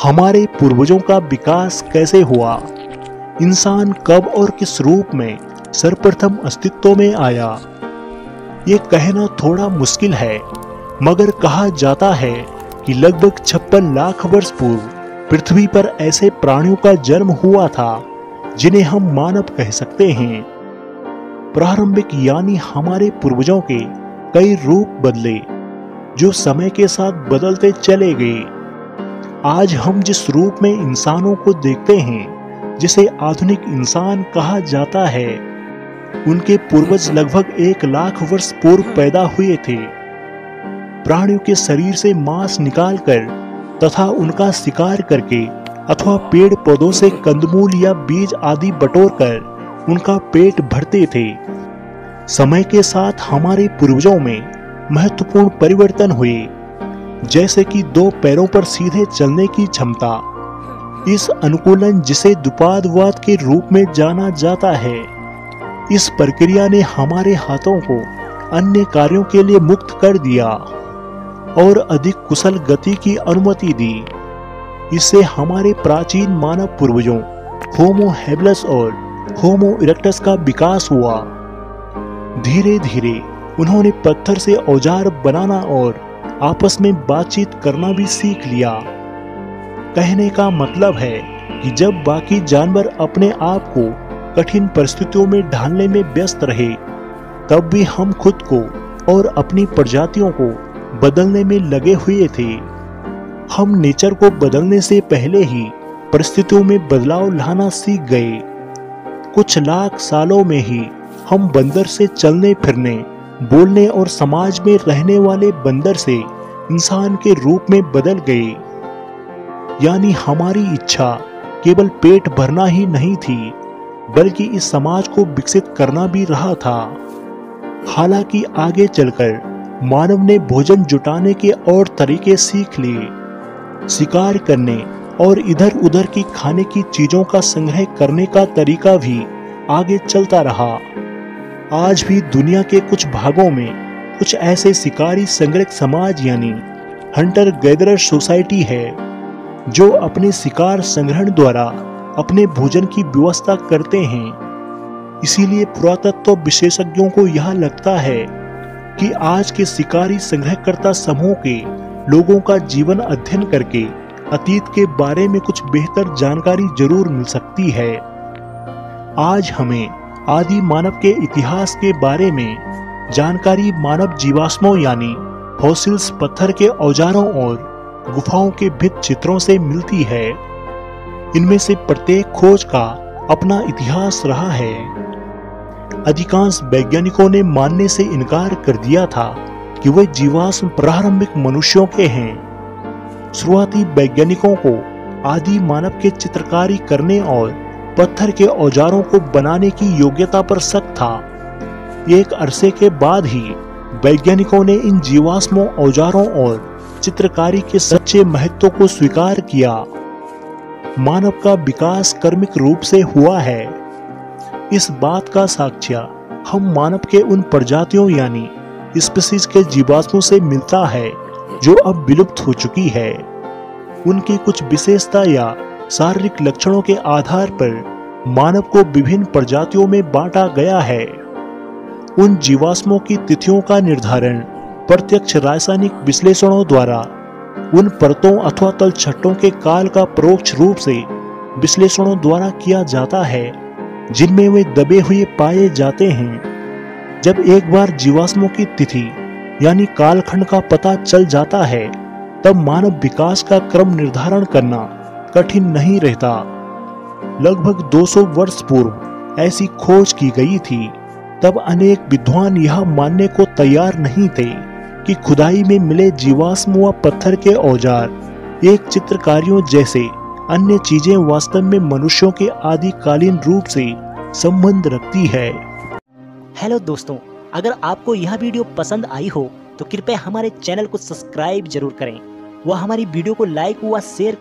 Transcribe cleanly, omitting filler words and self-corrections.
हमारे पूर्वजों का विकास कैसे हुआ? इंसान कब और किस रूप में सर्वप्रथम अस्तित्व में आया? ये कहना थोड़ा मुश्किल है, मगर कहा जाता है कि लगभग 56 लाख वर्ष पूर्व पृथ्वी पर ऐसे प्राणियों का जन्म हुआ था जिन्हें हम मानव कह सकते हैं। प्रारंभिक यानी हमारे पूर्वजों के कई रूप बदले जो समय के साथ बदलते चले गए। आज हम जिस रूप में इंसानों को देखते हैं, जिसे आधुनिक इंसान कहा जाता है, उनके पूर्वज लगभग 1 लाख वर्ष पूर्व पैदा हुए थे। प्राणियों के शरीर से मांस निकालकर तथा उनका शिकार करके अथवा पेड़ पौधों से कंदमूल या बीज आदि बटोरकर उनका पेट भरते थे। समय के साथ हमारे पूर्वजों में महत्वपूर्ण परिवर्तन हुए, जैसे कि 2 पैरों पर सीधे चलने की क्षमता। इस अनुकूलन, जिसे द्विपादवाद के रूप में जाना जाता है, इस प्रक्रिया ने हमारे हाथों को अन्य कार्यों के लिए मुक्त कर दिया और अधिक कुशल गति की अनुमति दी। इससे हमारे प्राचीन मानव पूर्वजों होमो हैबिलिस और होमो इरेक्टस का विकास हुआ। धीरे धीरे उन्होंने पत्थर से औजार बनाना और आपस में बातचीत करना भी सीख लिया। कहने का मतलब है कि जब बाकी जानवर अपने आप को कठिन परिस्थितियों में ढालने में व्यस्त रहे, तब भी हम खुद को और अपनी प्रजातियों को बदलने में लगे हुए थे। हम नेचर को बदलने से पहले ही परिस्थितियों में बदलाव लाना सीख गए। कुछ लाख सालों में ही हम बंदर से चलने फिरने, बोलने और समाज में रहने वाले बंदर से इंसान के रूप में बदल गए। यानी हमारी इच्छा केवल पेट भरना ही नहीं थी, बल्कि इस समाज को विकसित करना भी रहा था। हालांकि आगे चलकर मानव ने भोजन जुटाने के और तरीके सीख लिए। शिकार करने और इधर उधर की खाने की चीजों का संग्रह करने का तरीका भी आगे चलता रहा। आज भी दुनिया के कुछ भागों में कुछ ऐसे शिकारी संग्रह समाज यानी हंटर गैदरर सोसाइटी है, जो अपने शिकार संग्रहण द्वारा अपने भोजन की व्यवस्था करते हैं। इसीलिए पुरातत्व विशेषज्ञों को यह लगता है कि आज के शिकारी संग्रहकर्ता समूह के लोगों का जीवन अध्ययन करके अतीत के बारे में कुछ बेहतर जानकारी जरूर मिल सकती है। आज हमें आदि मानव के इतिहास के बारे में जानकारी मानव जीवाश्मों यानी फॉसिल्स, पत्थर के औजारों और गुफाओं के भित्ति चित्रों से मिलती है। इनमें से प्रत्येक खोज का अपना इतिहास रहा है। अधिकांश वैज्ञानिकों ने मानने से इनकार कर दिया था कि वे जीवाश्म प्रारंभिक मनुष्यों के हैं। शुरुआती वैज्ञानिकों को आदि मानव के चित्रकारी करने और पत्थर के औजारों को बनाने की योग्यता पर शक था। एक अरसे के बाद ही वैज्ञानिकों ने इन जीवाश्मों, औजारों और चित्रकारी के सच्चे महत्व को स्वीकार किया। मानव का विकास कर्मिक रूप से हुआ है। इस बात का साक्ष्य हम मानव के उन प्रजातियों यानी स्पीशीज के जीवाश्मों से मिलता है जो अब विलुप्त हो चुकी है। उनकी कुछ विशेषता या शारीरिक लक्षणों के आधार पर मानव को विभिन्न प्रजातियों में बांटा गया है। उन जीवाश्मों की तिथियों का निर्धारण प्रत्यक्ष रासायनिक विश्लेषणों द्वारा उन परतों अथवा तलछटों के काल का परोक्ष रूप से विश्लेषणों द्वारा किया जाता है, जिनमें वे दबे हुए पाए जाते हैं। जब एक बार जीवाश्मों की तिथि यानी कालखंड का पता चल जाता है, तब मानव विकास का क्रम निर्धारण करना कठिन नहीं रहता। लगभग 200 वर्ष पूर्व ऐसी खोज की गई थी। तब अनेक विद्वान यह मानने को तैयार नहीं थे कि खुदाई में मिले जीवाश्म व पत्थर के औजार एक चित्रकारियों जैसे अन्य चीजें वास्तव में मनुष्यों के आदिकालीन रूप से संबंध रखती है। हेलो दोस्तों, अगर आपको यह वीडियो पसंद आई हो तो कृपया हमारे चैनल को सब्सक्राइब जरूर करें व हमारी वीडियो को लाइक व शेयर करें।